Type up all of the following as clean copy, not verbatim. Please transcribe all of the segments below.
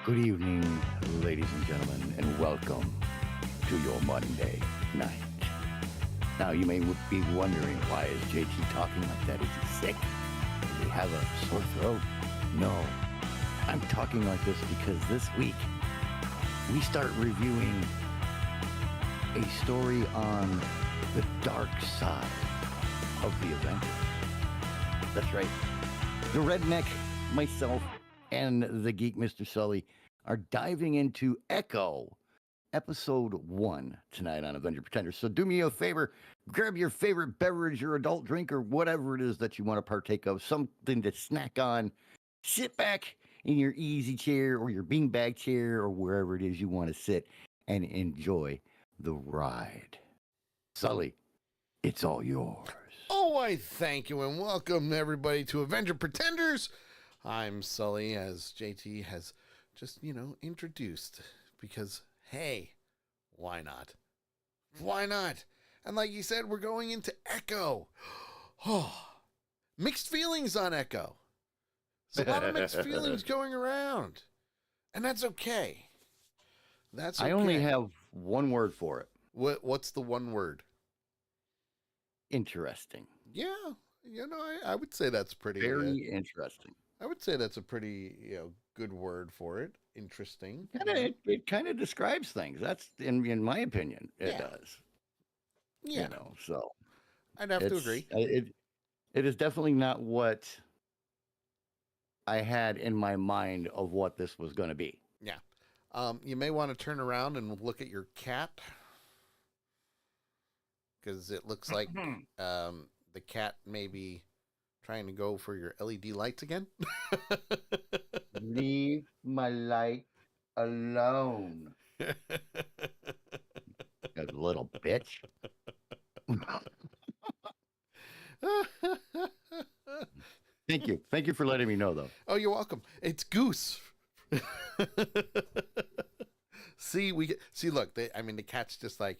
Good evening, ladies and gentlemen, and welcome to your Monday night. Now, you may be wondering, why is JT talking like that? Is he sick? Does he have a sore throat? No. I'm talking like this because this week we start reviewing a story on the dark side of the Avenger. That's right. The redneck, myself, and the geek Mr. Sully are diving into Echo, episode 1 tonight on Avenger Pretenders. So do me a favor, grab your favorite beverage or adult drink or whatever it is that you want to partake of, something to snack on. Sit back in your easy chair or your beanbag chair or wherever it is you want to sit and enjoy the ride. Sully, it's all yours. Oh, I thank you and welcome everybody to Avenger Pretenders. I'm Sully, as JT has just, introduced, because, hey, why not? Why not? And like you said, we're going into Echo. Oh, mixed feelings on Echo. There's a lot of mixed feelings going around, and that's okay. That's okay. I only have one word for it. What's the one word? Interesting. Yeah, I would say that's pretty very interesting. I would say that's a pretty, good word for it. Interesting. It kind of describes things. That's in my opinion, it does. Yeah. So I'd have to agree. It is definitely not what I had in my mind of what this was going to be. Yeah. You may want to turn around and look at your cat, because it looks like the cat may be trying to go for your LED lights again. Leave my light alone. You little bitch. Thank you. Thank you for letting me know, though. Oh, you're welcome. It's Goose. Look, the cat's just like,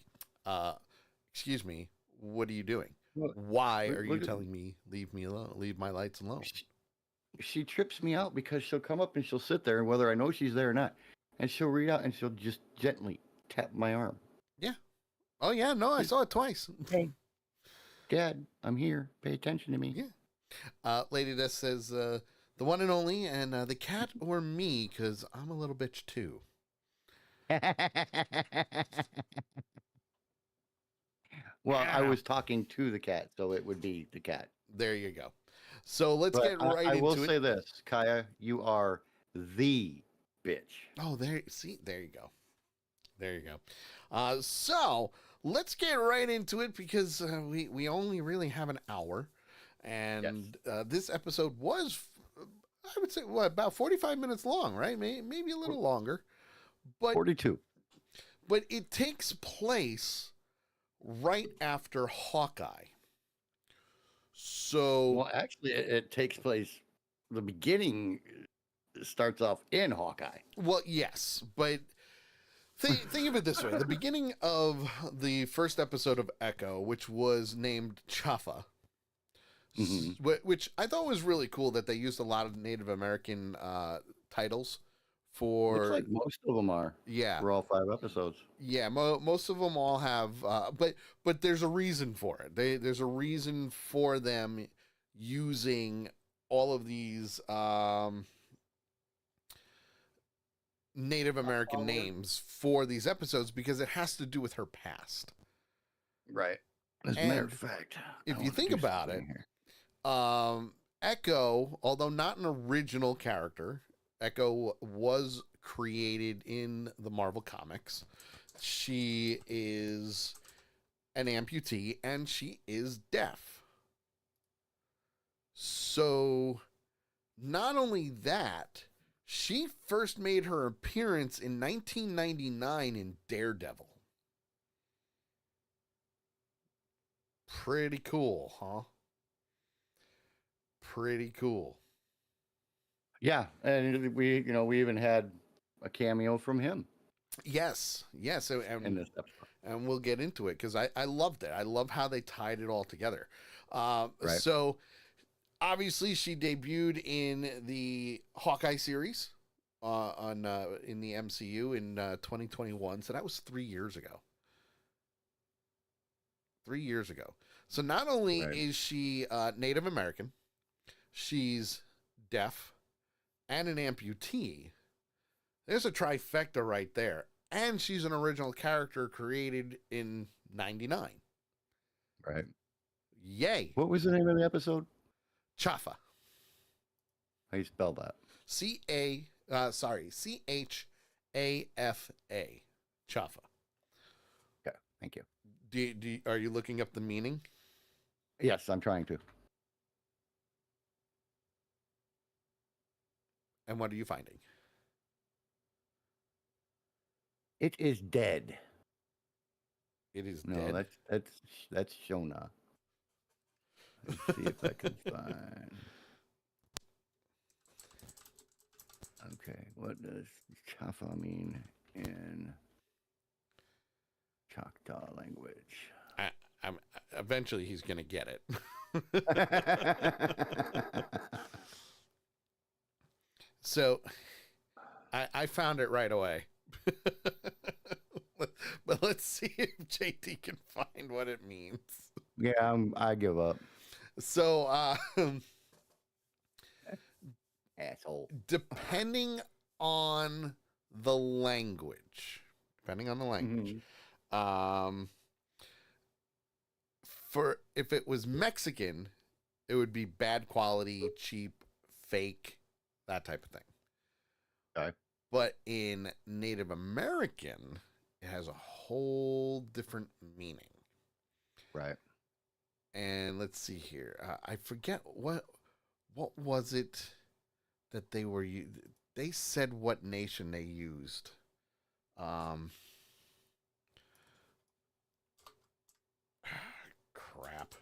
excuse me, what are you doing? Why are you telling me leave me alone? Leave my lights alone. She trips me out because she'll come up and she'll sit there, and whether I know she's there or not, and she'll read out and she'll just gently tap my arm. Yeah. Oh yeah. No, I saw it twice. Hey, Dad, I'm here. Pay attention to me. Yeah. Lady Death says, the one and only, and the cat or me, because I'm a little bitch too. Well, I was talking to the cat, so it would be the cat. There you go. So let's get right into it. I will say this, Kaya, you are the bitch. Oh, there you go. There you go. So let's get right into it, because we only really have an hour. And this episode was, I would say, about 45 minutes long, right? Maybe a little longer. But 42. But it takes place right after Hawkeye. So, well, actually, it takes place. The beginning starts off in Hawkeye. Well, yes, but think of it this way: the beginning of the first episode of Echo, which was named Chafa, which I thought was really cool that they used a lot of Native American titles. Looks like most of them are. Yeah. For all 5 episodes. Yeah, most of them all have, but there's a reason for it. There's a reason for them using all of these Native American names for these episodes, because it has to do with her past. Right. As a matter of fact, if you think about it, Echo, although not an original character, Echo was created in the Marvel Comics. She is an amputee and she is deaf. So, not only that, she first made her appearance in 1999 in Daredevil. Pretty cool, huh? Pretty cool. Yeah, and we even had a cameo from him. Yes. So, in this episode. And we'll get into it, because I loved it. I love how they tied it all together. Right. So, obviously, she debuted in the Hawkeye series, on in the MCU in 2021. So that was 3 years ago. 3 years ago. So not only Right. is she Native American, she's deaf and an amputee. There's a trifecta right there. And she's an original character created in '99. Right. Yay. What was the name of the episode? Chafa. How you spell that? CHAFA. Chafa. Okay. Thank you. Are you looking up the meaning? Yes, I'm trying to. And what are you finding? It is dead. It is No, dead. that's Shona. Let's see if I can find. Okay, what does Chafa mean in Choctaw language? Eventually, he's going to get it. So, I found it right away. But let's see if JT can find what it means. Yeah, I give up. So, Asshole. depending on the language, Mhm. for if it was Mexican, it would be bad quality, cheap, fake, that type of thing. Okay. But in Native American, it has a whole different meaning. Right. And let's see here. I forget what was it that they were. They said what nation they used. Crap.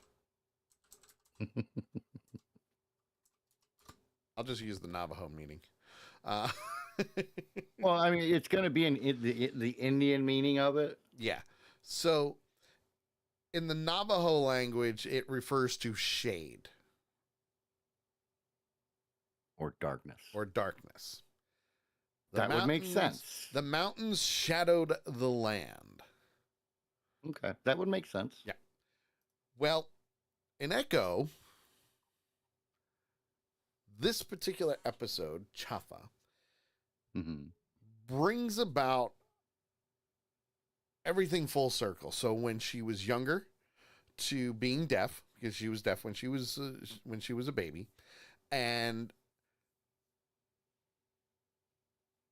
I'll just use the Navajo meaning. Uh, Well, I mean, it's going to be the Indian meaning of it. yeah. So in the Navajo language, it refers to shade Or darkness. or darkness. That would make sense. The mountains shadowed the land. Okay, that would make sense. Yeah. Well, in Echo, this particular episode, Chafa, Mm-hmm. brings about everything full circle. So when she was younger, to being deaf, because she was deaf when she was a baby, and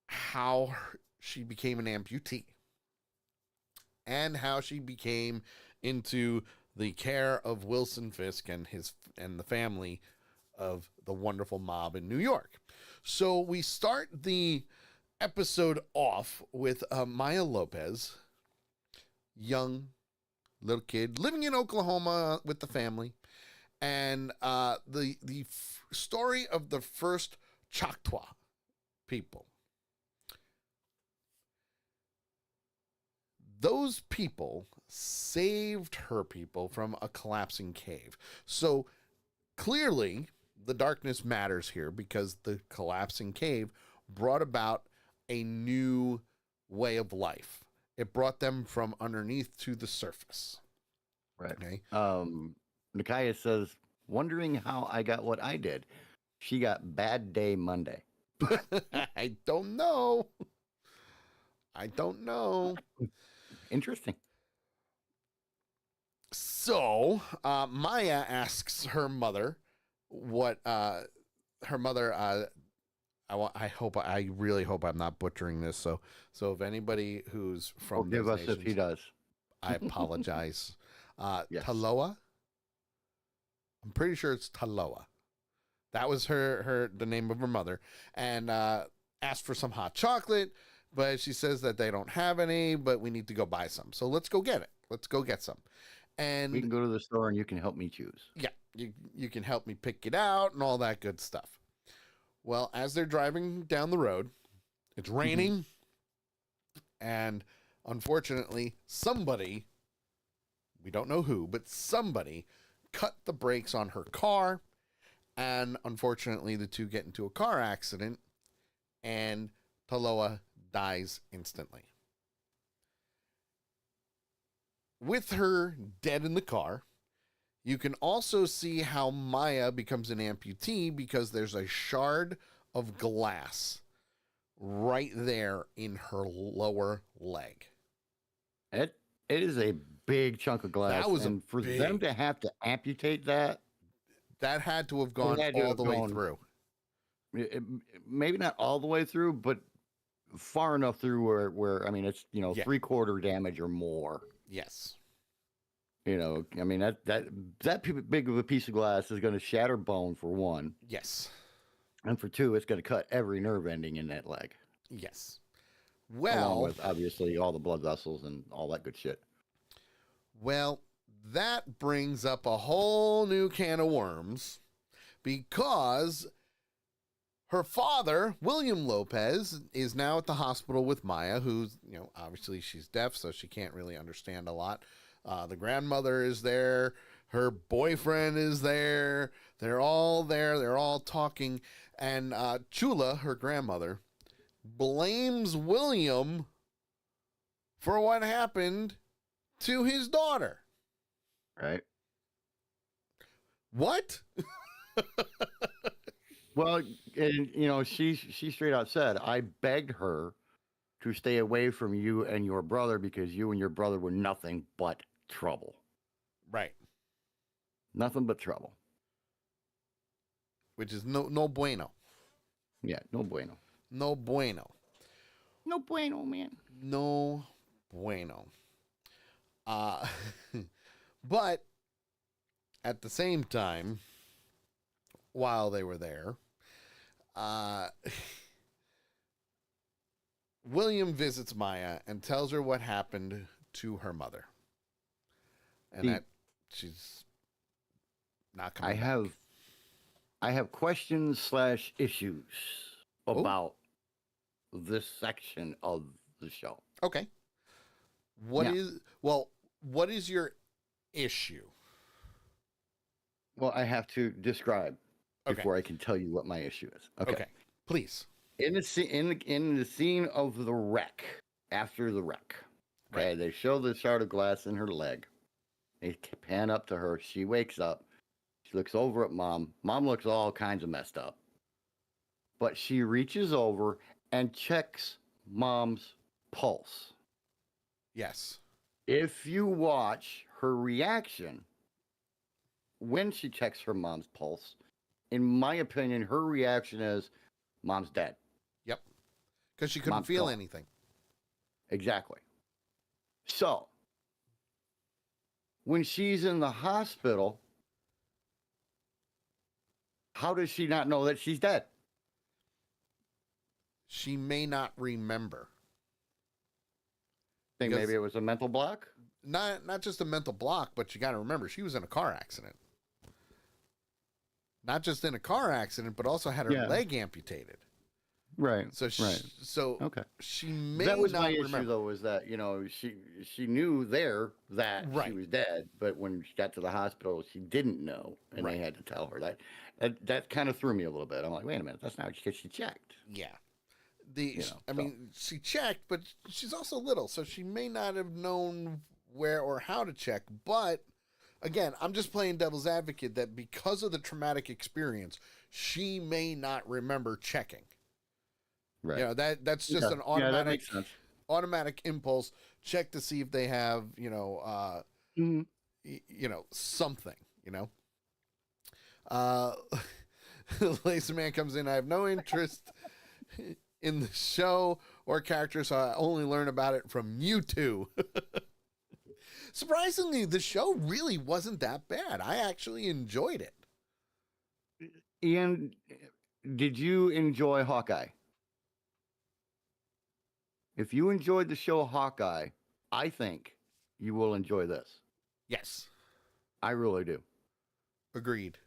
how she became an amputee, and how she became into the care of Wilson Fisk and the family of the wonderful mob in New York. So we start the episode off with Maya Lopez, young little kid living in Oklahoma with the family, and the story of the first Choctaw people. Those people saved her people from a collapsing cave. So clearly, the darkness matters here because the collapsing cave brought about a new way of life. It brought them from underneath to the surface. Right. Okay. Nikaya says, wondering how I got what I did. She got bad day Monday. I don't know. Interesting. So Maya asks her mother what her mother. I really hope I'm not butchering this. So if anybody who's from Forgive those us if he nations, does. I apologize. Yes. Taloa. I'm pretty sure it's Taloa. That was the name of her mother, and asked for some hot chocolate, but she says that they don't have any, but we need to go buy some. So let's go get it. Let's go get some. And We can go to the store and you can help me choose. yeah, you can help me pick it out and all that good stuff. Well, as they're driving down the road, it's raining, and unfortunately, somebody, we don't know who, but somebody cut the brakes on her car, and unfortunately, the two get into a car accident, and Taloa dies instantly. With her dead in the car, you can also see how Maya becomes an amputee because there's a shard of glass right there in her lower leg. It is a big chunk of glass. That was and for them to have to amputate that, that had to have gone had to all have the way gone- through. maybe not all the way through, but far enough through where I mean, it's, Yeah. 3/4 damage or more. Yes. I mean, that big of a piece of glass is going to shatter bone for one. Yes. And for two, it's going to cut every nerve ending in that leg. Yes. Along Well, with, obviously, all the blood vessels and all that good shit. well, that brings up a whole new can of worms because her father, William Lopez, is now at the hospital with Maya, who's, obviously she's deaf, so she can't really understand a lot. The grandmother is there. Her boyfriend is there. They're all there. They're all talking. And Chula, her grandmother, blames William for what happened to his daughter. Right. What? Well, and, she straight out said, I begged her to stay away from you and your brother because you and your brother were nothing but trouble. Right. Nothing but trouble. Which is no bueno. Yeah, no bueno. No bueno. No bueno, man. No bueno. But at the same time, while they were there, William visits Maya and tells her what happened to her mother. And that she's not coming back. I have questions / issues about this section of the show. Okay. What is your issue? Well, I have to describe before I can tell you what my issue is. Okay. Please. In the scene of the wreck, after the wreck, okay, Right. they show the shard of glass in her leg. They pan up to her. She wakes up. She looks over at Mom. Mom looks all kinds of messed up. But she reaches over and checks Mom's pulse. Yes. If you watch her reaction when she checks her mom's pulse, in my opinion, her reaction is, Mom's dead. Yep. Because she couldn't Mom's feel gone. anything. Exactly. So, when she's in the hospital, how does she not know that she's dead? She may not remember. Think Because- maybe it was a mental block? Not just a mental block, but you got to remember she was in a car accident. Not just in a car accident, but also had her Yeah. leg amputated. Right. So Okay. she may That was not my remember. issue, though, was that, she knew there that Right. she was dead, but when she got to the hospital, she didn't know, and Right. they had to tell her that. That kind of threw me a little bit. I'm like, wait a minute, that's not because she checked. Yeah. So. mean, she checked, but she's also little, so she may not have known where or how to check. But again, I'm just playing devil's advocate that because of the traumatic experience, she may not remember checking. Right. That's just Okay. an Yeah, that makes sense. automatic impulse. Check to see if they have, Mhm. something, Laser Man comes in. I have no interest in the show or character, so I only learn about it from you two. Surprisingly, the show really wasn't that bad. I actually enjoyed it. Ian, did you enjoy Hawkeye? If you enjoyed the show Hawkeye, I think you will enjoy this. Yes. I really do. Agreed.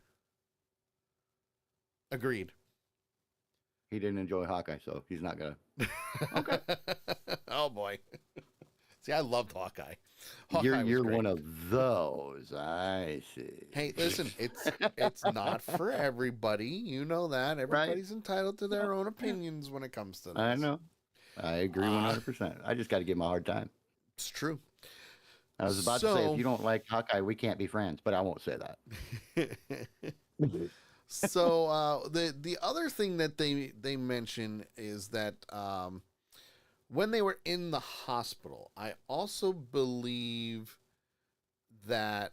He didn't enjoy Hawkeye, so he's not gonna. Okay. Oh boy. See, I loved Hawkeye. You're Hawkeye was you're great. one of those. I see. Hey, listen, it's not for everybody. You know that. Right? Everybody's entitled to No, their own yeah, opinions when it comes to I this. know. I agree Uh, 100%. I just got to give him a hard time. it's true. I was about to say, if So, you don't like Hawkeye, we can't be friends, but I won't say that. the other thing that they mention is that when they were in the hospital, I also believe that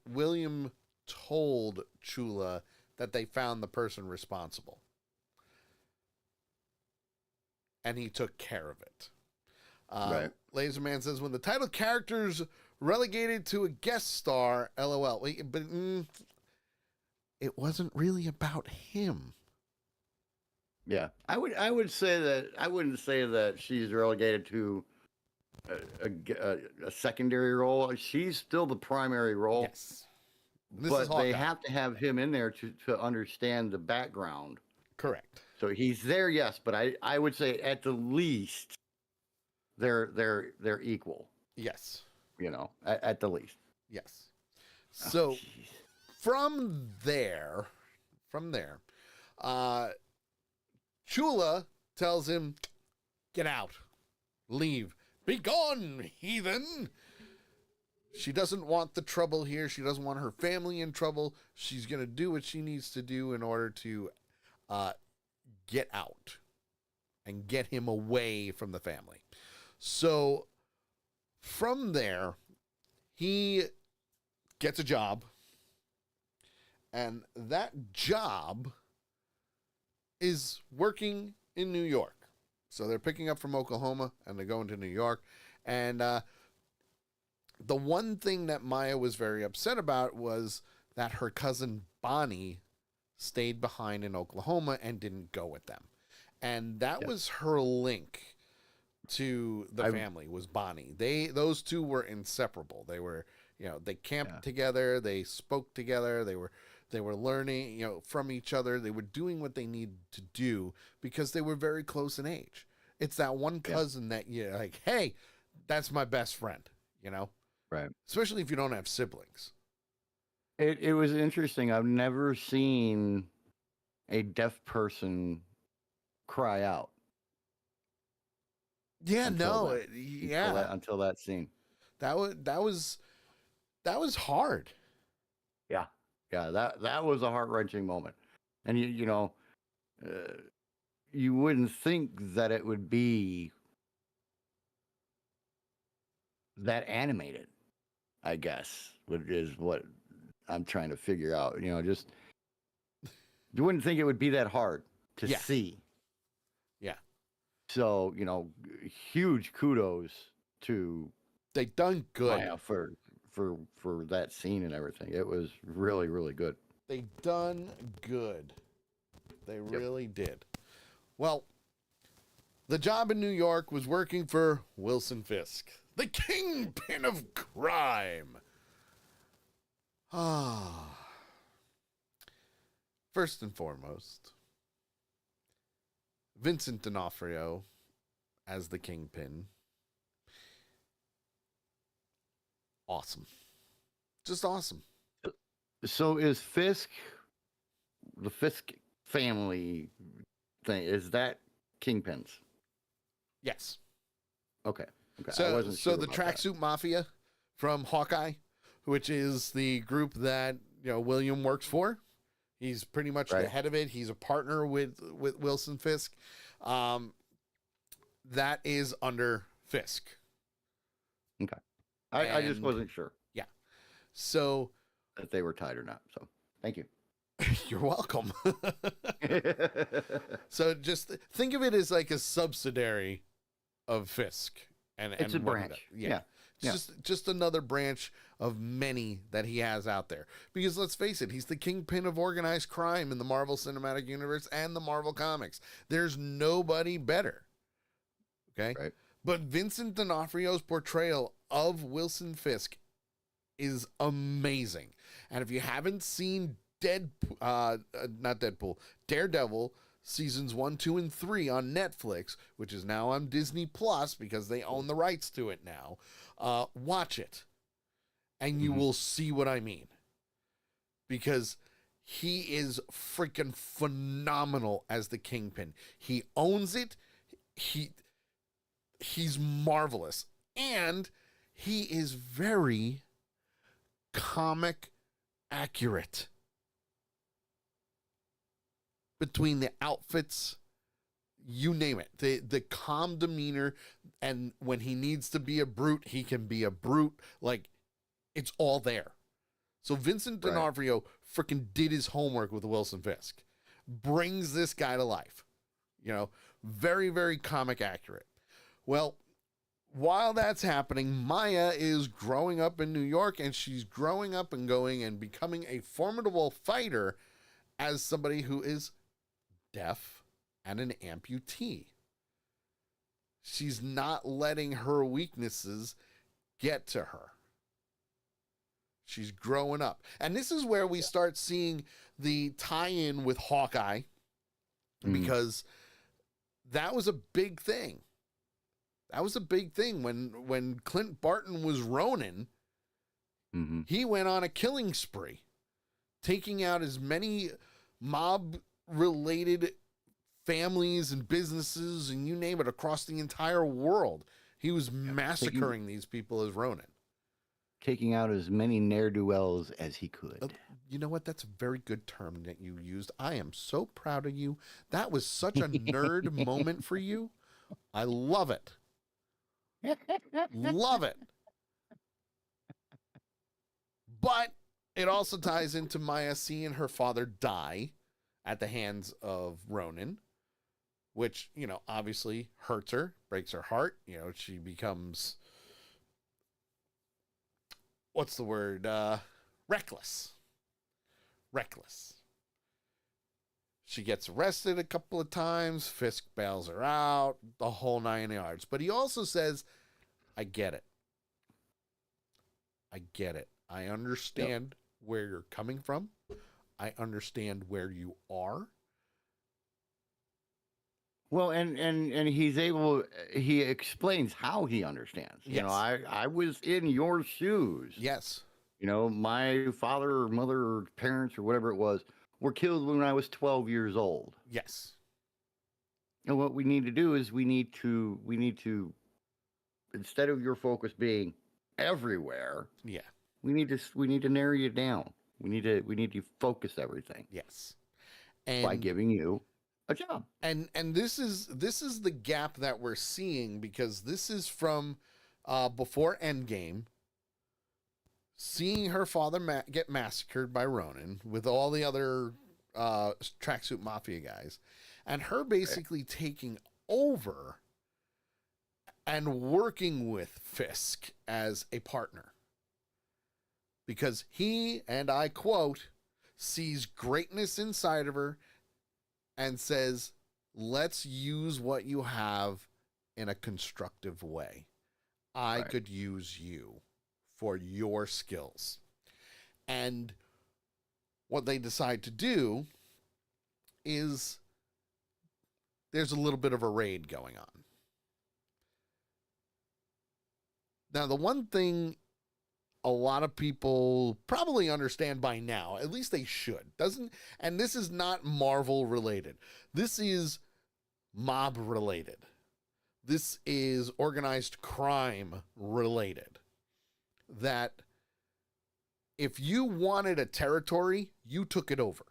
William told Chula that they found the person responsible, and he took care of it. Right. Laserman says, when the title character's relegated to a guest star, LOL. But it wasn't really about him. Yeah, I would say that I wouldn't say that she's relegated to a secondary role. She's still the primary role. Yes. This is But they Hawkeye. have to have him in there to understand the background. Correct. So he's there, yes, but I would say at the least they're equal. Yes. You know, at the least. Yes. Oh, So jeez. from there, Chula tells him, get out, leave, be gone, heathen. She doesn't want the trouble here. She doesn't want her family in trouble. She's going to do what she needs to do in order to get out and get him away from the family. So from there, he gets a job, and that job is working in New York. So they're picking up from Oklahoma and they're going to New York. And the one thing that Maya was very upset about was that her cousin Bonnie stayed behind in Oklahoma and didn't go with them. And that was her link to the family, was Bonnie. Those two were inseparable. They were, they camped together, they spoke together, they were learning, from each other. They were doing what they needed to do because they were very close in age. It's that one cousin that you're like, hey, that's my best friend, Right. Especially if you don't have siblings. It was interesting. I've never seen a deaf person cry out. Yeah, until until that scene. That was hard. Yeah, that was a heart-wrenching moment, and you wouldn't think that it would be that animated. I guess is what I'm trying to figure out. Just you wouldn't think it would be that hard to see. Yeah. So huge kudos to they done good Maya for that scene and everything. It was really, really good. They done good. They really did. Well, the job in New York was working for Wilson Fisk, the kingpin of crime. First and foremost, Vincent D'Onofrio as the kingpin. Awesome. Just awesome. So is Fisk, the Fisk family thing, is that Kingpins? Yes. Okay. So, I wasn't sure the about Tracksuit Mafia from Hawkeye, which is the group that William works for. He's pretty much the head of it. He's a partner with Wilson Fisk. That is under Fisk. Okay. I just wasn't sure. Yeah. So if they were tied or not. So thank you. You're welcome. So just think of it as like a subsidiary of Fisk. And it's a branch. Yeah. It's just another branch of many that he has out there. Because let's face it, he's the kingpin of organized crime in the Marvel Cinematic Universe and the Marvel Comics. There's nobody better. Okay? Right. But Vincent D'Onofrio's portrayal of Wilson Fisk is amazing. And if you haven't seen Daredevil seasons 1, 2, and 3 on Netflix, which is now on Disney Plus because they own the rights to it now. Watch it, and you will see what I mean. Because he is freaking phenomenal as the Kingpin. He owns it. He's marvelous, and he is very comic accurate. Between the outfits, you name it, the calm demeanor, and when he needs to be a brute, he can be a brute. Like, it's all there. So Vincent D'Onofrio freaking did his homework with Wilson Fisk. Brings this guy to life. You know, very, very comic accurate. Well, while that's happening, Maya is growing up in New York, and she's growing up and going and becoming a formidable fighter as somebody who is deaf and an amputee. She's not letting her weaknesses get to her. She's growing up. And this is where we start seeing the tie-in with Hawkeye, because that was a big thing. That was a big thing when Clint Barton was Ronin. He went on a killing spree, taking out as many mob-related families and businesses and you name it across the entire world. He was massacring these people as Ronin. Taking out as many ne'er-do-wells as he could. You know what? That's a very good term that you used. I am so proud of you. That was such a nerd moment for you. I love it. Love it. But it also ties into Maya seeing her father die at the hands of Ronin, which, you know, obviously hurts her, breaks her heart. You know, she becomes, what's the word? Reckless. Reckless. She gets arrested a couple of times. Fisk bails her out, the whole 9 yards. But he also says, I get it. I get it. I understand where you're coming from. I understand where you are. Well, and he explains how he understands. Yes. You know, I was in your shoes. Yes. You know, my father or mother or parents or whatever it was were killed when I was 12 years old. Yes. And what we need to do is we need to, instead of your focus being everywhere, we need to narrow you down. We need to focus everything. Yes. And by giving you a job. And this is the gap that we're seeing, because this is from before Endgame. Seeing her father get massacred by Ronin with all the other tracksuit mafia guys, and her basically taking over and working with Fisk as a partner. Because he, and I quote, sees greatness inside of her and says, let's use what you have in a constructive way. I could use you for your skills. And what they decide to do is there's a little bit of a raid going on. Now, the one thing a lot of people probably understand by now, at least they should, and this is not Marvel related. This is mob related. This is organized crime related. That if you wanted a territory, you took it over.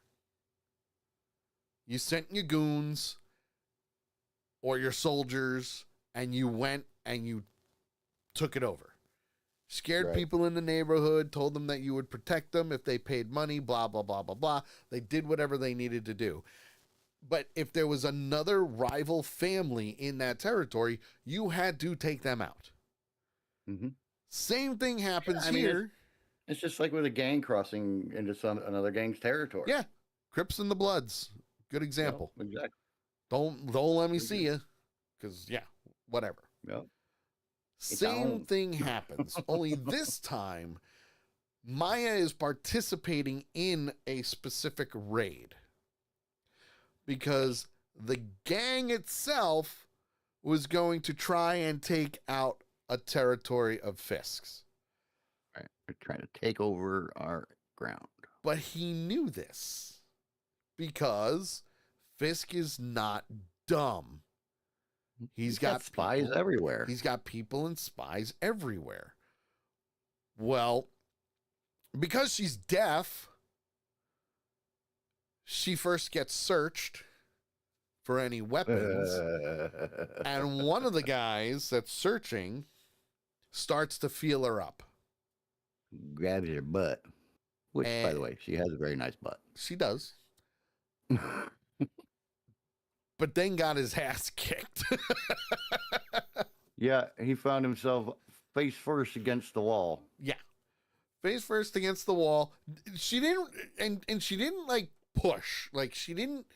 You sent your goons or your soldiers, and you went and you took it over. Scared people in the neighborhood, told them that you would protect them if they paid money, blah, blah, blah, blah, blah. They did whatever they needed to do. But if there was another rival family in that territory, you had to take them out. Same thing happens here. It's just like with a gang crossing into another gang's territory. Yeah. Crips and the Bloods. Good example. Yep, exactly. Don't let me see you. Because, whatever. Yep. Same thing happens. Only this time, Maya is participating in a specific raid. Because the gang itself was going to try and take out a territory of Fisk's. Right. They're trying to take over our ground. But he knew this because Fisk is not dumb. He's got spies people, everywhere. He's got people and spies everywhere. Well, because she's deaf, she first gets searched for any weapons. And one of the guys that's searching starts to feel her up. Grabs her butt. Which, by the way, she has a very nice butt. She does. But then got his ass kicked. Yeah, he found himself face first against the wall. Yeah. Face first against the wall. She didn't, and she didn't like push. Like she didn't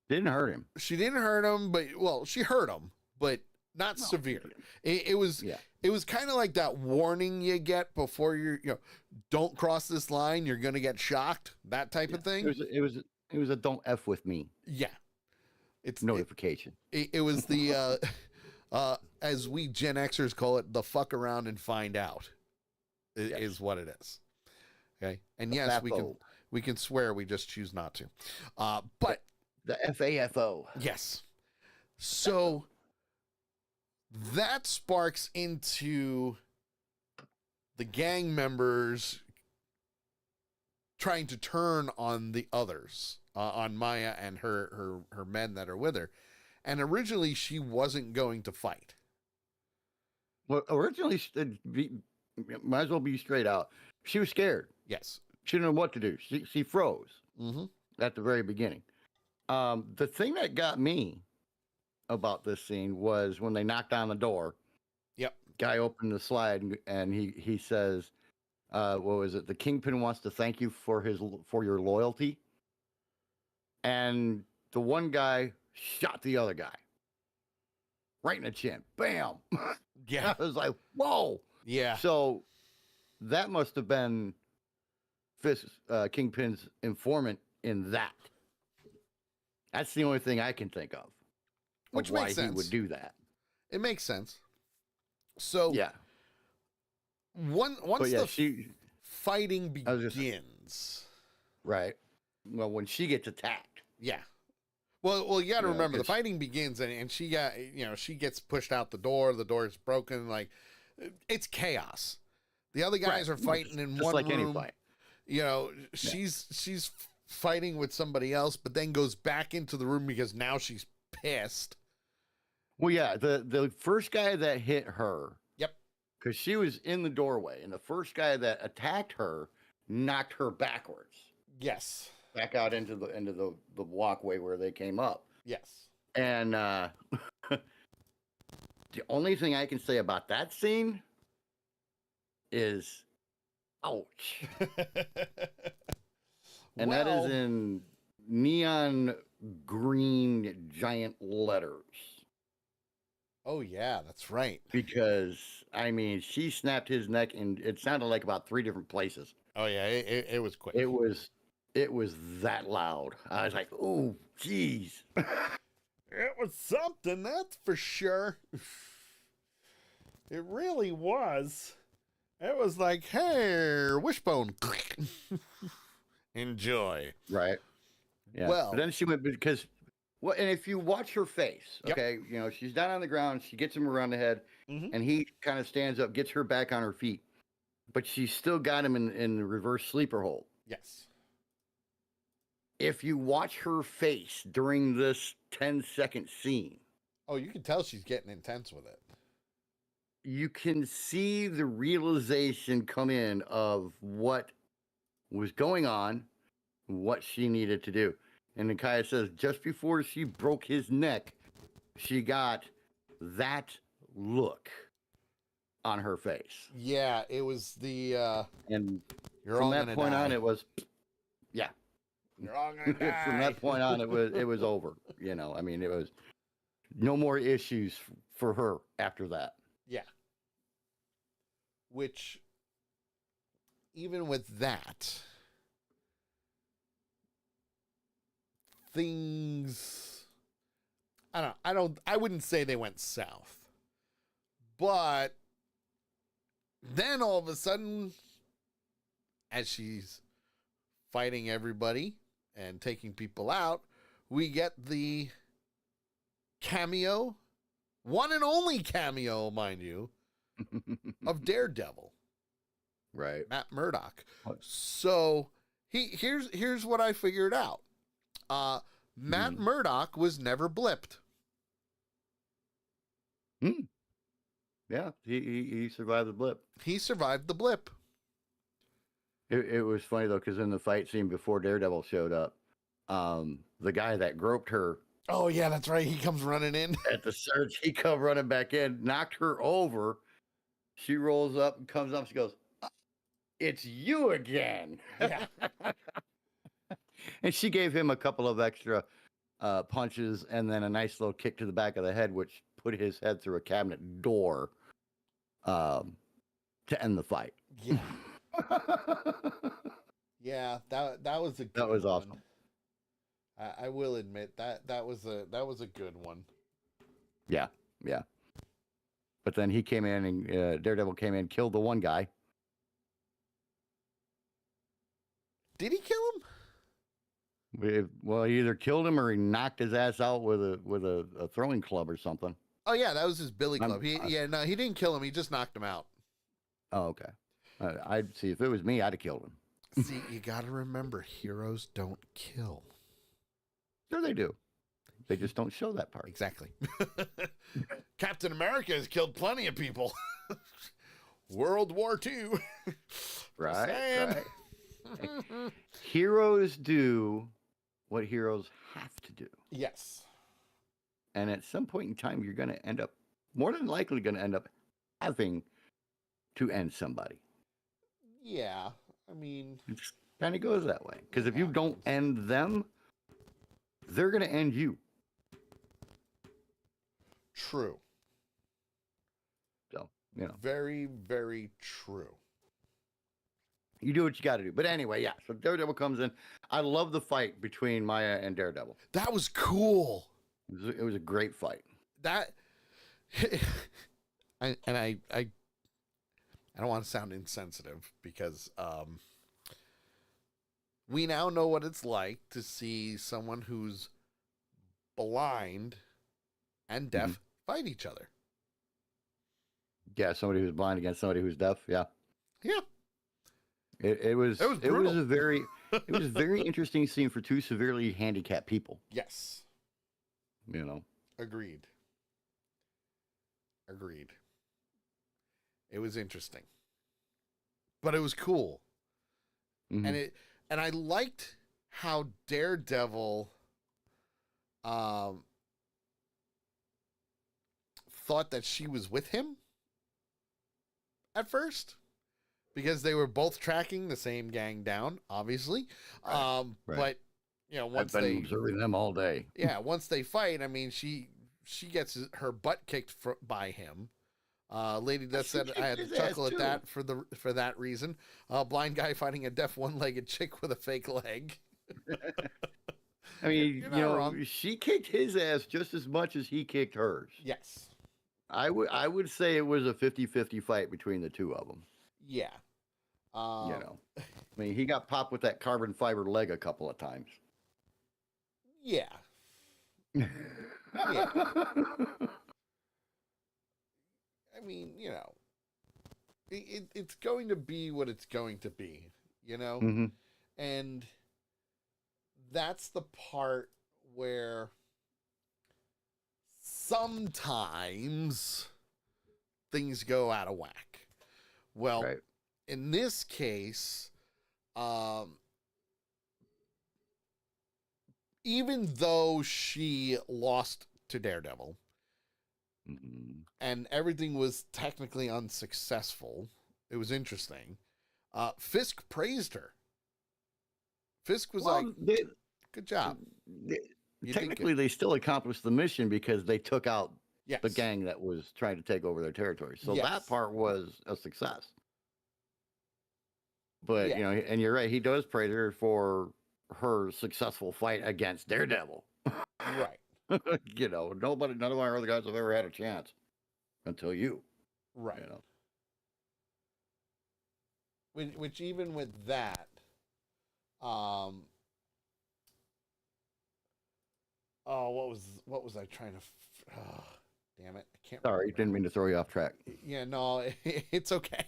hurt him. She didn't hurt him, but well, she hurt him, but not severe. It was kind of like that warning you get before don't cross this line, you're gonna get shocked. That type of thing. It was a don't F with me. Yeah. It's notification. It was the as we Gen Xers call it, the fuck around and find out. Is what it is. Okay. And yes, we can swear, we just choose not to. But the FAFO. Yes. So that sparks into the gang members trying to turn on the others, on Maya and her men that are with her. And originally she wasn't going to fight. Well, originally, might as well be straight out. She was scared. Yes. She didn't know what to do. She froze at the very beginning. The thing that got me about this scene was when they knocked on the door. Yep. Guy opened the slide and he says, what was it? The Kingpin wants to thank you for your loyalty. And the one guy shot the other guy right in the chin. Bam. Yeah. I was like, whoa. Yeah. So that must have been Kingpin's informant in that. That's the only thing I can think of. Which why makes sense. He would do that. It makes sense. So yeah. Once fighting begins. Right. Well, when she gets attacked. Yeah. Well, you got to remember the fighting begins and she gets pushed out the door. The door is broken. Like, it's chaos. The other guys are fighting in one room. Any fight. She's fighting with somebody else, but then goes back into the room because now she's pissed. Well, yeah, the first guy that hit her. Yep. Because she was in the doorway, and the first guy that attacked her knocked her backwards. Yes. Back out into the walkway where they came up. Yes. And the only thing I can say about that scene is, ouch. And that is in neon green giant letters. Oh, yeah, that's right. Because, I mean, she snapped his neck, and it sounded like about 3 different places. Oh, yeah, it was quick. It was that loud. I was like, oh, jeez. It was something, that's for sure. It really was. It was like, hey, wishbone. Enjoy. Right. Yeah. Well, but then she went because, well, and if you watch her face, okay, she's down on the ground, she gets him around the head, and he kind of stands up, gets her back on her feet, but she's still got him in the reverse sleeper hold. Yes. If you watch her face during this 10-second scene, oh, you can tell she's getting intense with it. You can see the realization come in of what was going on, what she needed to do. And Nakia says just before she broke his neck, she got that look on her face. Yeah, it was the and from that point on, it was, yeah. You're all gonna die. From that point on, it was over. I mean, it was no more issues for her after that. Yeah. Which, even with that, things I wouldn't say they went south. But then all of a sudden, as she's fighting everybody and taking people out, we get the cameo, one and only cameo, mind you, of Daredevil. Right. Matt Murdock. So here's what I figured out. Matt Murdock was never blipped. Yeah, he survived the blip. He survived the blip. It was funny though, because in the fight scene before Daredevil showed up, the guy that groped her. Oh yeah, that's right. He comes running in at the search. He come running back in, knocked her over. She rolls up and comes up. She goes, "It's you again." Yeah. And she gave him a couple of extra punches and then a nice little kick to the back of the head, which put his head through a cabinet door to end the fight. Yeah. Yeah, that was a good That was one. awesome. I will admit that was a good one. Yeah. But then he came in and Daredevil came in, killed the one guy. Did he kill him? Well, he either killed him or he knocked his ass out with a throwing club or something. Oh yeah, that was his billy club. He didn't kill him. He just knocked him out. Oh, okay. I'd see if it was me, I'd have killed him. See, you got to remember, heroes don't kill. Sure, they do. They just don't show that part. Exactly. Captain America has killed plenty of people. World War II. Right. Heroes do what heroes have to do. Yes. And at some point in time, you're going to end up, more than likely going to end up having to end somebody. Yeah. I mean, it just kind of goes that way. Because if you don't end them, they're going to end you. True. So, very, very true. You do what you got to do. But anyway, yeah. So Daredevil comes in. I love the fight between Maya and Daredevil. That was cool. It was a great fight. That, I don't want to sound insensitive because we now know what it's like to see someone who's blind and deaf fight each other. Yeah, somebody who's blind against somebody who's deaf. Yeah. Yeah. It was a very interesting scene for two severely handicapped people. Yes. Agreed. It was interesting. But it was cool. And I liked how Daredevil thought that she was with him at first, because they were both tracking the same gang down, obviously. Right. But once I've been observing them all day. Yeah, once they fight, I mean, she gets her butt kicked by him. Lady Death said I had to chuckle at that for that reason. Blind guy fighting a deaf one-legged chick with a fake leg. I mean, she kicked his ass just as much as he kicked hers. Yes. I would say it was a 50-50 fight between the two of them. Yeah. I mean, he got popped with that carbon fiber leg a couple of times. Yeah. Yeah. I mean, it's going to be what it's going to be, And that's the part where sometimes things go out of whack. Well, right. In this case, even though she lost to Daredevil, and everything was technically unsuccessful, it was interesting. Fisk praised her. Fisk was good job. Technically, they still accomplished the mission because they took out the Yes. gang that was trying to take over their territory. So Yes. that part was a success. But, Yeah. And you're right, he does praise her for her successful fight against Daredevil. Right. None of our other guys have ever had a chance until you. Right. You know. Which even with that, um, oh, what was I trying to? Oh, damn it, I can't Sorry, remember. didn't mean to throw you off track. Yeah, no, it's okay.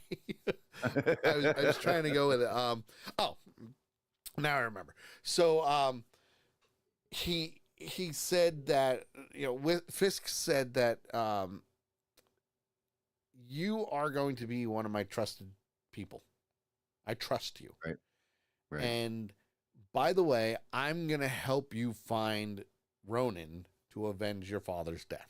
I was trying to go with it. Oh, now I remember. So, he said that Fisk said that you are going to be one of my trusted people. I trust you. Right. Right. And by the way, I'm going to help you find Ronan to avenge your father's death.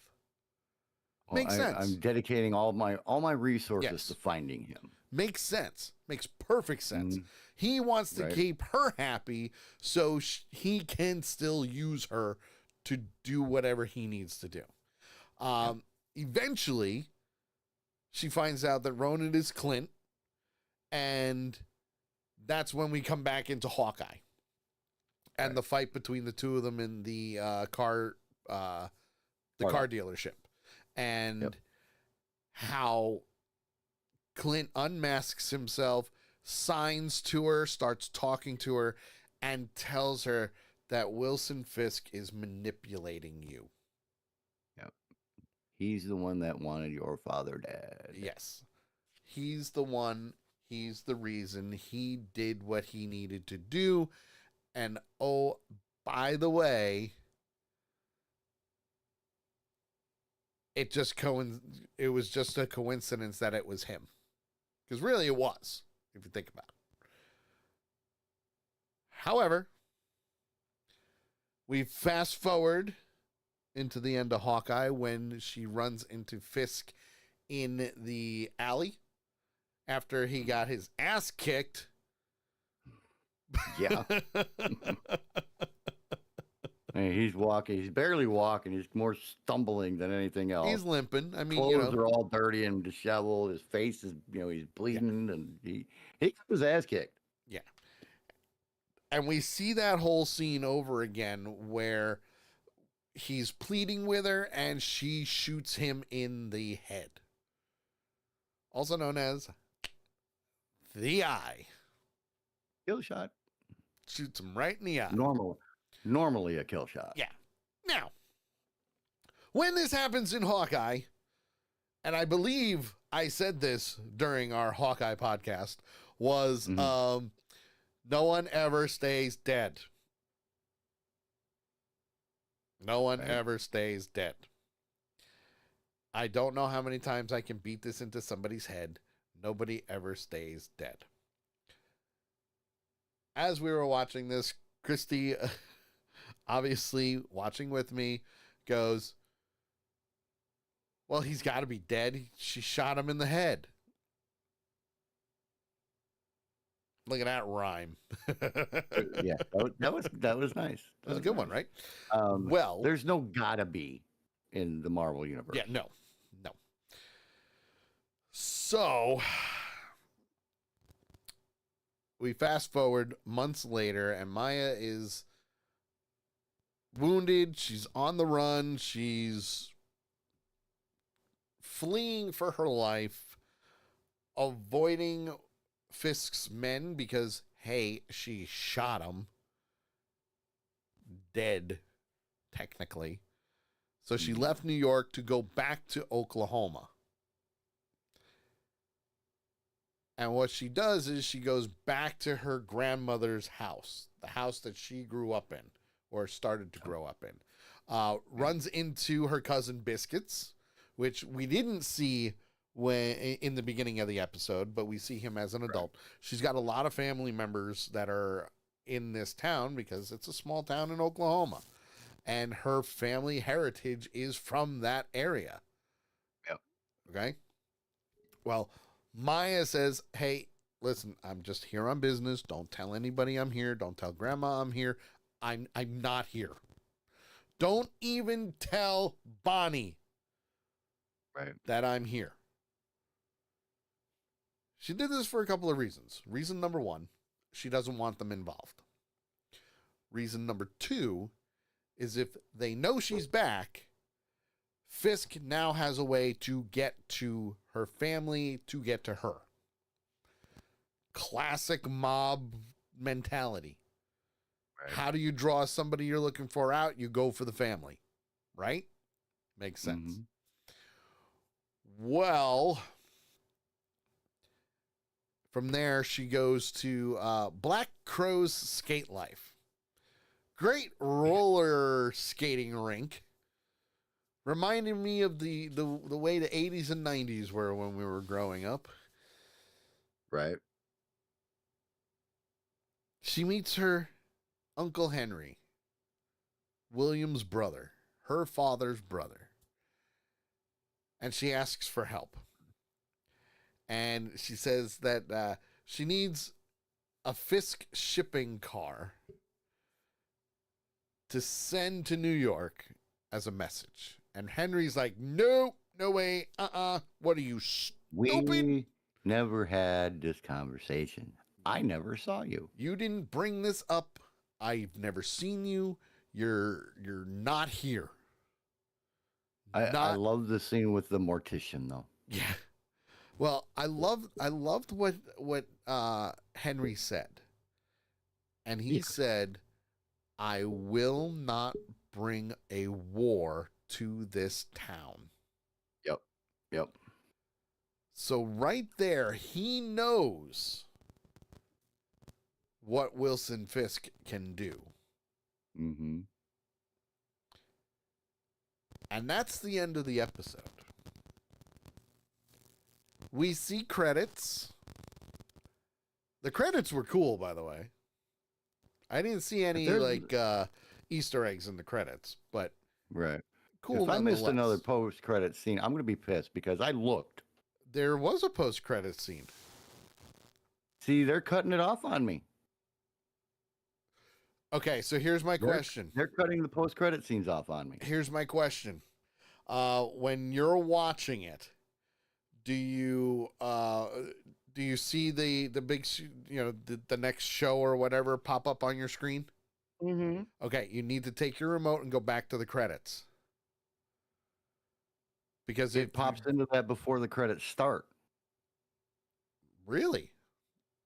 Well, Makes sense. I'm dedicating all my resources Yes. to finding him. Makes sense. Makes perfect sense. Mm, He wants to right. keep her happy so he can still use her to do whatever he needs to do. Eventually, she finds out that Ronan is Clint, and that's when we come back into Hawkeye and Right. the fight between the two of them in the car dealership, and Yep. how Clint unmasks himself, signs to her, starts talking to her, and tells her that Wilson Fisk is manipulating you. Yep. He's the one that wanted your father dead. Yes. He's the one. He's the reason. He did what he needed to do. And oh, by the way, it was just a coincidence that it was him. Because really it was, if you think about it. However, we fast forward into the end of Hawkeye when she runs into Fisk in the alley after he got his ass kicked. Yeah. He's walking. He's barely walking. He's more stumbling than anything else. He's limping. I mean, Clothes are all dirty and disheveled. His face is, he's bleeding, and he got his ass kicked. Yeah. And we see that whole scene over again where he's pleading with her and she shoots him in the head. Also known as the eye. Kill shot. Shoots him right in the eye. Normally a kill shot. Yeah. Now, when this happens in Hawkeye, and I believe I said this during our Hawkeye podcast, was no one ever stays dead. No one ever stays dead. I don't know how many times I can beat this into somebody's head. Nobody ever stays dead. As we were watching this, Christy, obviously watching with me, goes, well, he's got to be dead. She shot him in the head. Look at that rhyme. Yeah, that was nice. That was a good one, right? Well, there's no gotta be in the Marvel universe. Yeah, no. So we fast forward months later, and Maya is wounded. She's on the run. She's fleeing for her life, avoiding Fisk's men because, hey, she shot him dead, technically. So she left New York to go back to Oklahoma. And what she does is she goes back to her grandmother's house, the house that she grew up in or started to grow up in. Runs into her cousin Biscuits, which we didn't see when in the beginning of the episode, but we see him as an adult. She's got a lot of family members that are in this town because it's a small town in Oklahoma. And her family heritage is from that area. Yep. Okay? Well, Maya says, hey, listen, I'm just here on business. Don't tell anybody I'm here. Don't tell grandma I'm here. I'm not here. Don't even tell Bonnie that I'm here. She did this for a couple of reasons. Reason number one, she doesn't want them involved. Reason number two is if they know she's back, Fisk now has a way to get to her family, to get to her. Classic mob mentality. Right. How do you draw somebody you're looking for out? You go for the family, right? Makes sense. Mm-hmm. Well, from there, she goes to Black Crow's Skate Life. Great roller skating rink. Reminding me of the way the 80s and 90s were when we were growing up. Right. She meets her Uncle Henry, William's brother, her father's brother. And she asks for help. And she says that she needs a Fisk shipping car to send to New York as a message. And Henry's like, no way, what are you, stupid? We never had this conversation. I never saw you. You didn't bring this up. I've never seen you. You're not here. I love the scene with the mortician, though. Yeah. Well, I loved what Henry said. And he said, I will not bring a war to this town. Yep. So right there, he knows what Wilson Fisk can do. Mm-hmm. And that's the end of the episode. We see credits. The credits were cool, by the way. I didn't see any Easter eggs in the credits, but right. Cool. If I missed another post-credit scene, I'm going to be pissed because I looked. There was a post-credit scene. See, they're cutting it off on me. Okay, so here's my question. They're cutting the post-credit scenes off on me. Here's my question. When you're watching it, do you see the big, the next show or whatever pop up on your screen? Mm-hmm. Okay, you need to take your remote and go back to the credits. Because it pops into that before the credits start. Really?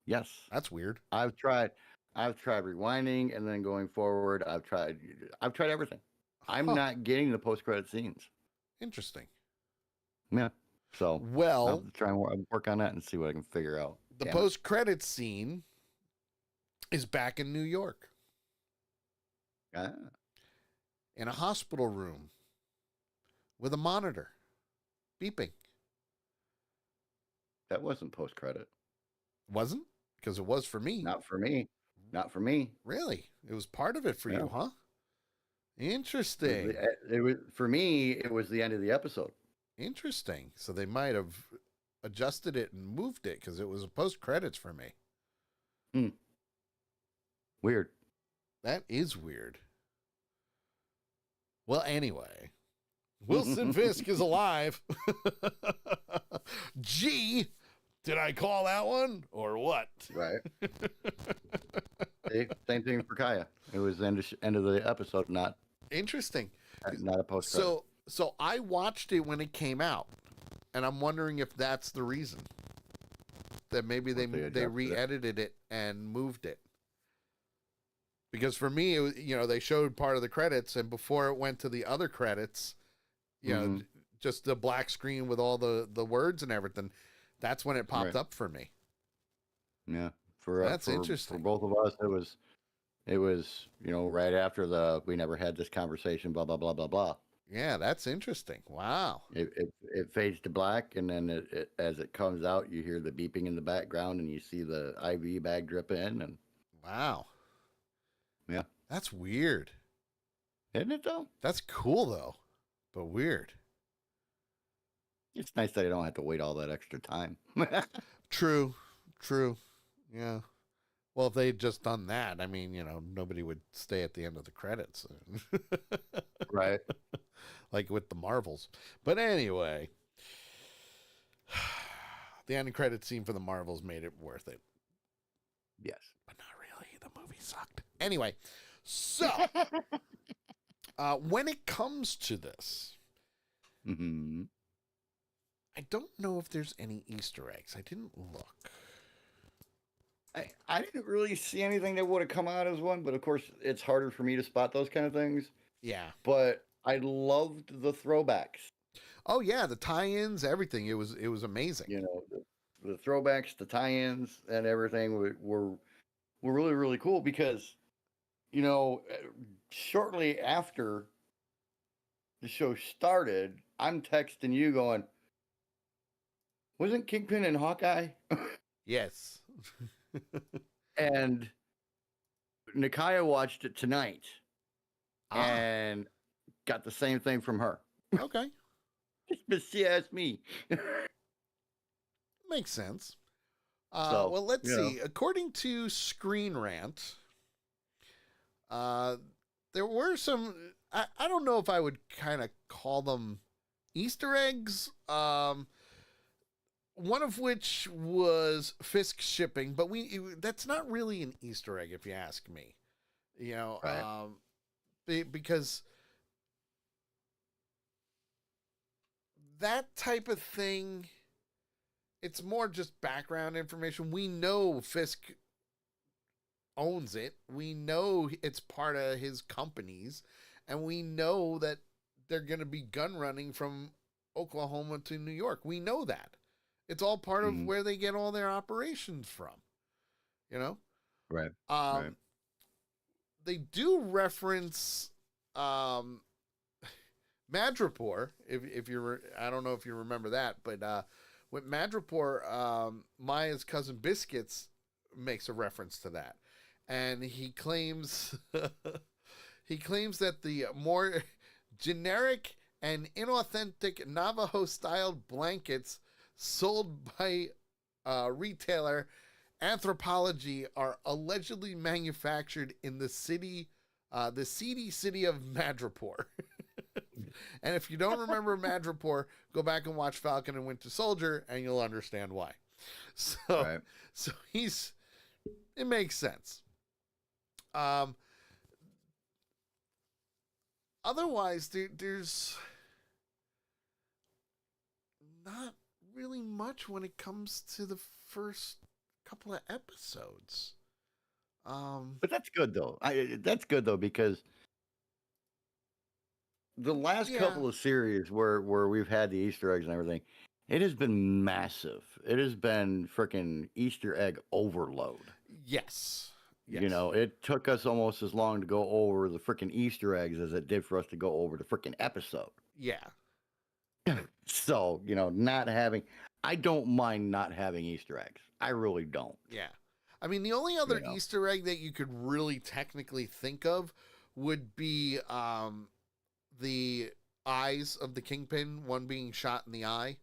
Yes. That's weird. I've tried rewinding and then going forward. I've tried everything. I'm not getting the post-credit scenes. Interesting. Yeah. So I'll try and work on that and see what I can figure out. The post-credit scene is back in New York. Ah. In a hospital room with a monitor beeping. That wasn't post-credit. Wasn't? Because it was for me. Not for me. Not for me. Really? It was part of it for you, huh? Interesting. It was for me. It was the end of the episode. Interesting. So they might have adjusted it and moved it because it was post credits for me. Weird. That is weird. Well, anyway, Wilson Fisk is alive. Gee, did I call that one or what? Right. Same thing for Kaya. It was the end of the episode, not interesting. Not a post. So I watched it when it came out, and I'm wondering if that's the reason that maybe they re-edited it and moved it. Because for me, it was, they showed part of the credits, and before it went to the other credits, know, just the black screen with all the words and everything. That's when it popped up for me. Yeah, that's interesting. For both of us, it was right after we never had this conversation. Blah blah blah blah blah. Yeah, that's interesting. Wow. It fades to black, and then as it comes out, you hear the beeping in the background, and you see the IV bag drip in, and wow. Yeah, that's weird, isn't it? Though that's cool though, but weird. It's nice that I don't have to wait all that extra time. True. Yeah. Well, if they'd just done that, I mean, nobody would stay at the end of the credits. Right. Like with the Marvels. But anyway, the end credit scene for the Marvels made it worth it. Yes. But not really. The movie sucked. Anyway, so When it comes to this, Mm-hmm. I don't know if there's any Easter eggs. I didn't look. I didn't really see anything that would have come out as one, but of course, it's harder for me to spot those kind of things. Yeah. But I loved the throwbacks. Oh yeah, the tie-ins, everything. It was amazing. You know, the throwbacks, the tie-ins, and everything were really really cool because shortly after the show started, I'm texting you going, "Wasn't Kingpin and Hawkeye?" Yes. And Nikaya watched it tonight Ah, and got the same thing from her. okay. But she asked me. Makes sense. So, Well, let's see. According to Screen Rant, uh, there were some. I don't know if I would kind of call them Easter eggs. One of which was Fisk shipping, but that's not really an Easter egg if you ask me. You know, Right. Because that type of thing, it's more just background information. We know Fisk owns it. We know it's part of his companies, and we know that they're going to be gun running from Oklahoma to New York. We know that. It's all part of Mhm. where they get all their operations from, you know? Right. Right. Um, they do reference Madripoor, if you're, I don't know if you remember that, but with Madripoor, Maya's cousin Biscuits makes a reference to that, and he claims he claims that the more generic and inauthentic Navajo-styled blankets sold by retailer Anthropology are allegedly manufactured in the seedy city of Madripoor. And if you don't remember Madripoor, go back and watch Falcon and Winter Soldier, and you'll understand why. So, Right. so it makes sense. Um, Otherwise, there's not really much when it comes to the first couple of episodes. But that's good though. That's good though because the last Yeah, couple of series where we've had the Easter eggs and everything, it has been massive. It has been freaking Easter egg overload. yes, You yes, know, it took us almost as long to go over the freaking Easter eggs as it did for us to go over the freaking episode. yeah, So, I don't mind not having Easter eggs. I really don't. yeah. I mean, the only other You know, Easter egg that you could really technically think of would be the eyes of the Kingpin, one being shot in the eye.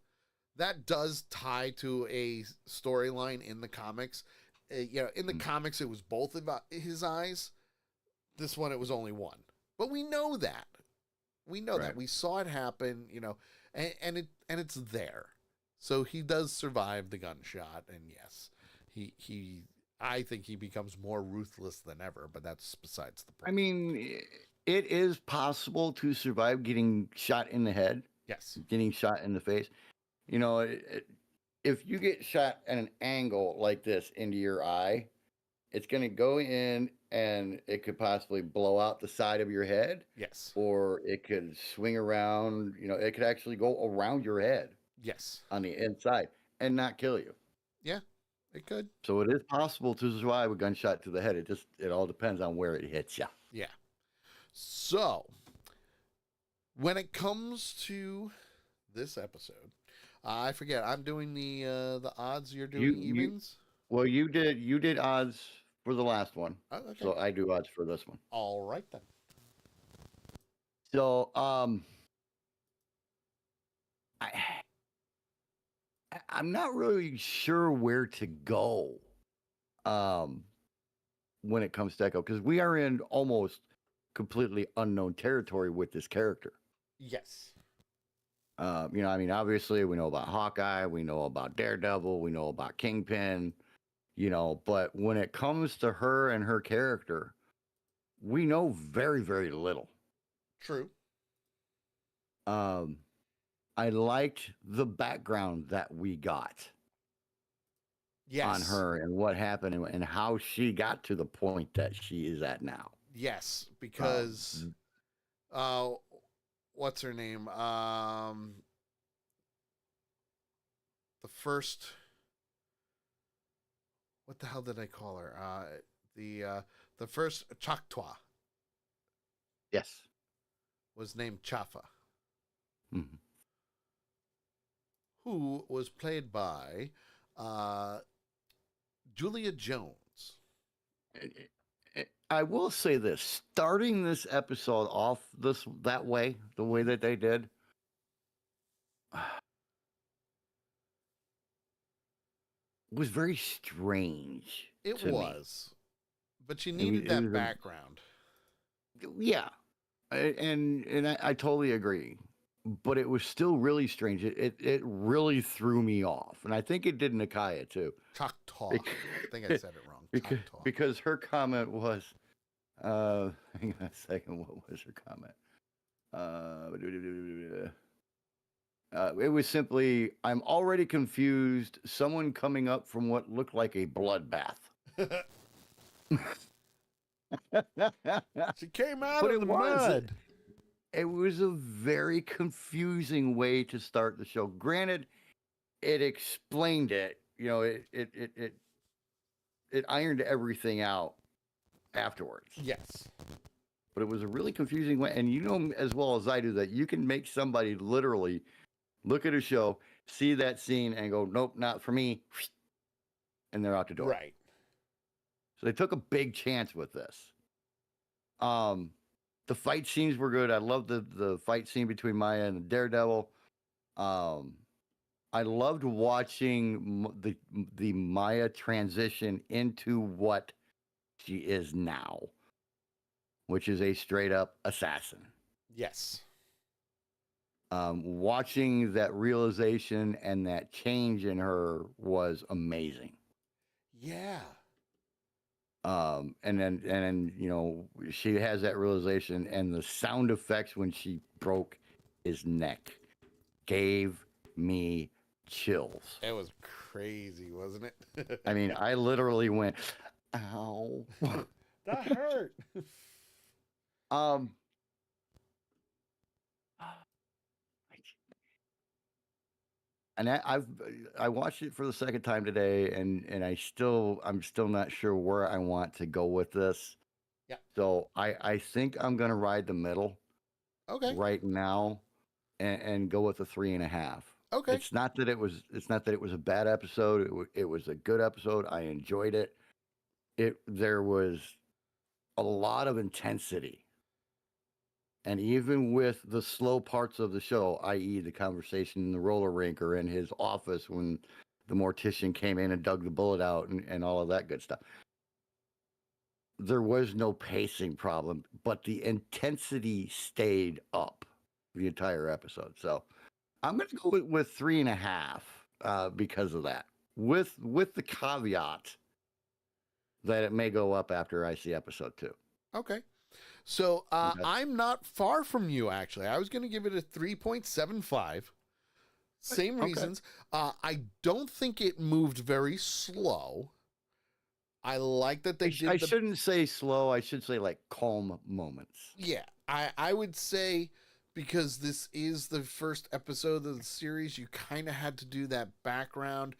That does tie to a storyline in the comics. In the Mm. comics, it was both of his eyes. This one, it was only one. But we know that. We know Right. that. We saw it happen. And it's there. So he does survive the gunshot, and yes, he. I think he becomes more ruthless than ever. But that's besides the I point. mean, it is possible to survive getting shot in the head, Yes. getting shot in the face. You know, if you get shot at an angle like this into your eye, it's going to go in and it could possibly blow out the side of your head, Yes. or it could swing around. It could actually go around your head Yes. on the inside and not kill you. Yeah. It could. So it is possible to survive a gunshot to the head. It all depends on where it hits you. Yeah. So when it comes to this episode, I forget. I'm doing the odds. You're doing You evens. well, you did odds for the last one, Oh, okay. so I do odds for this one. All right then. So I I'm not really sure where to go um when it comes to Echo because we are in almost completely unknown territory with this character. Yes. I mean, obviously we know about Hawkeye, we know about Daredevil, we know about Kingpin, but when it comes to her and her character, we know very, very little. True. Um, I liked the background that we got on Yes. her and what happened and how she got to the point that she is at now. Yes, Um, because uh what's her name? The first, what the hell did I call her? The first Choctaw yes. was named Chafa, Mhm. who was played by uh Julia Jones. I will say this: starting this episode off that way, the way that they did, was very strange It to me. was, but you needed It that was background. yeah, and I totally agree. But it was still really strange. It really threw me off, and I think it did Nakaya too. Choctaw. Bec- I think I said it wrong. because Choctaw. because her comment was, hang on a second, what was her comment? It was simply, I'm already confused. Someone coming up from what looked like a bloodbath. She came out But of it the was. mud. It was a very confusing way to start the show. Granted, it explained it. You know, it ironed everything out afterwards. Yes. But it was a really confusing way. And you know as well as I do that you can make somebody literally look at a show, see that scene, and go, nope, not for me. And they're out the door. Right. So they took a big chance with this. The fight scenes were good. I loved the fight scene between Maya and the Daredevil. I loved watching the Maya transition into what she is now, which is a straight up assassin. Yes. Watching that realization and that change in her was amazing. Yeah. And then you know she has that realization, and the sound effects when she broke his neck gave me chills. It was crazy, wasn't it? I mean, I literally went, "Ow!" That hurt. um, and I watched it for the second time today, and I'm still not sure where I want to go with this. Yeah. So I think I'm gonna ride the middle Okay. right now, and go with a 3.5. Okay. It's not that it was a bad episode. It was a good episode. I enjoyed it. There was a lot of intensity. And even with the slow parts of the show, i.e., the conversation in the roller rink or in his office when the mortician came in and dug the bullet out and all of that good stuff, there was no pacing problem, but the intensity stayed up the entire episode. So I'm going to go with 3.5 because of that, with the caveat that it may go up after I see episode 2. Okay. So Okay. I'm not far from you, actually. I was going to give it a 3.75. Same Okay. reasons. I don't think it moved very slow. I like that they did. I shouldn't say slow. I should say like calm moments. Yeah, I would say because this is the first episode of the series, you kind of had to do that background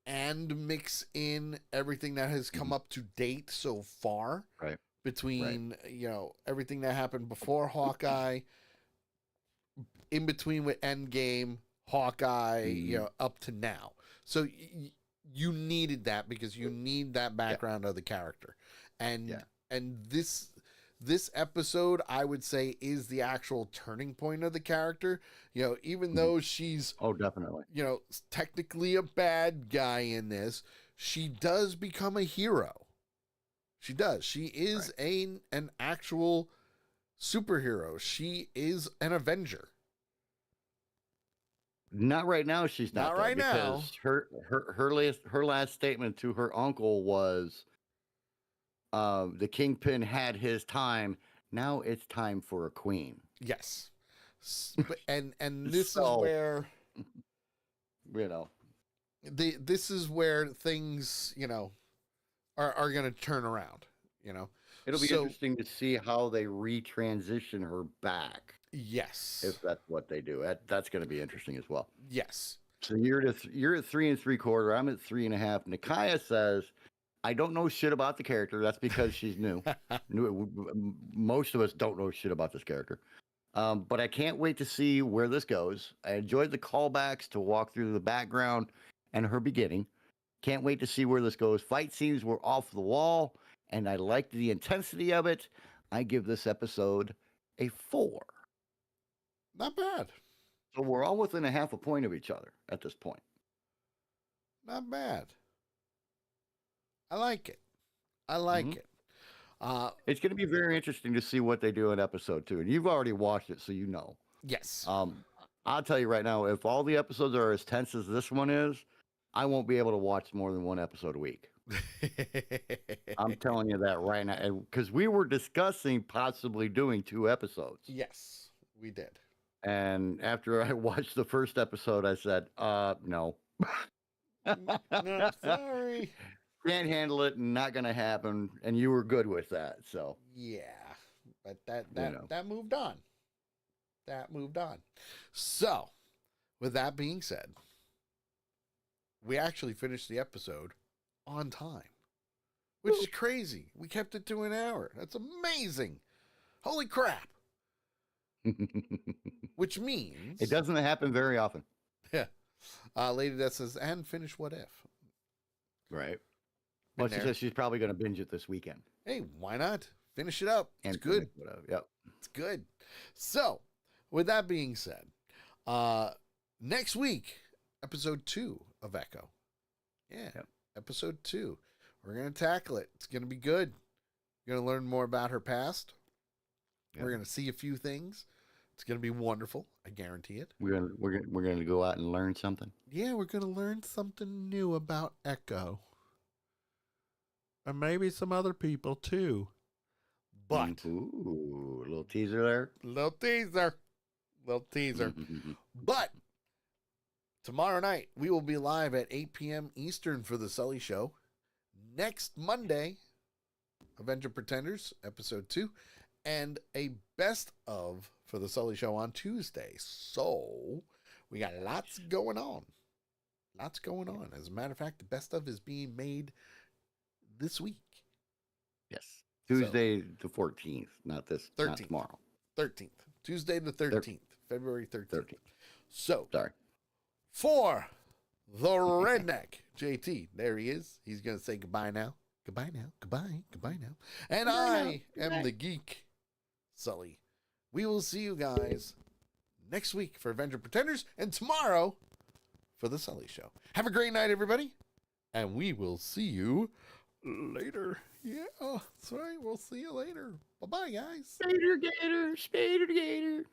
and mix in everything that has come up to date so far. Right. Between everything that happened before Hawkeye, in between with Endgame, Hawkeye, up to now. So you needed that because you need that background of the character, and this episode I would say is the actual turning point of the character. Even though she's definitely technically a bad guy in this, she does become a hero. She does. She is an actual superhero. She is an Avenger. Not right now. She's not right now. Because her last statement to her uncle was, "The Kingpin had his time. Now it's time for a queen." Yes. And this is So, where you know, this is where things, are going to turn around, it'll be So, interesting to see how they retransition her back yes. if that's what they do. That's going to be interesting as well. Yes. So you're at 3 3/4. I'm at 3.5. Nikaya says, "I don't know shit about the character. That's because she's new. Most of us don't know shit about this character. But I can't wait to see where this goes. I enjoyed the callbacks to walk through the background and her beginning. Can't wait to see where this goes. Fight scenes were off the wall, and I liked the intensity of it. I give this episode a 4. Not bad. So we're all within a half a point of each other at this point. Not bad. I like it. I like Mhm. it. It's going to be very interesting to see what they do in episode 2. And you've already watched it, so you know. Yes. I'll tell you right now, if all the episodes are as tense as this one is, I won't be able to watch more than one episode a week. I'm telling you that right now. Because we were discussing possibly doing 2 episodes. Yes, we did. And after I watched the first episode, I said, no. No, sorry. Can't handle it, not going to happen. And you were good with that. So, Yeah, but that You know. that moved on. That moved on. So, with that being said, we actually finished the episode on time, which is crazy. We kept it to an hour. That's amazing. Holy crap. Which means it doesn't happen very often. Yeah. Lady that says, and finish What If. Right. Well, she says she's probably going to binge it this weekend. Hey, why not? Finish it up. And It's good. Yep. It's good. So, with that being said, next week, episode 2 of Echo. Yeah, Yep. episode 2. We're going to tackle it. It's going to be good. We're going to learn more about her past. Yep. We're going to see a few things. It's going to be wonderful. I guarantee it. We're going to go out and learn something. Yeah, we're going to learn something new about Echo. And maybe some other people too. But Ooh, a little teaser there. Little teaser. But tomorrow night we will be live at 8 p.m. Eastern for the Sully Show. Next Monday, Avenger Pretenders episode 2, and a best of for the Sully Show on Tuesday. So we got lots going on. Lots going on. As a matter of fact, the best of is being made this week. Yes. Tuesday the 14th, not 13th. not tomorrow. 13th. Tuesday the 13th. February 13th. So, Sorry. for the redneck, JT, there he is. He's going to say goodbye now. Goodbye now. Goodbye. Goodbye now. And I am the geek, Sully. We will see you guys next week for Avenger Pretenders and tomorrow for the Sully Show. Have a great night, everybody. And we will see you later. Yeah, that's right. We'll see you later. Bye-bye, guys. Spader Gator, Spader Gator.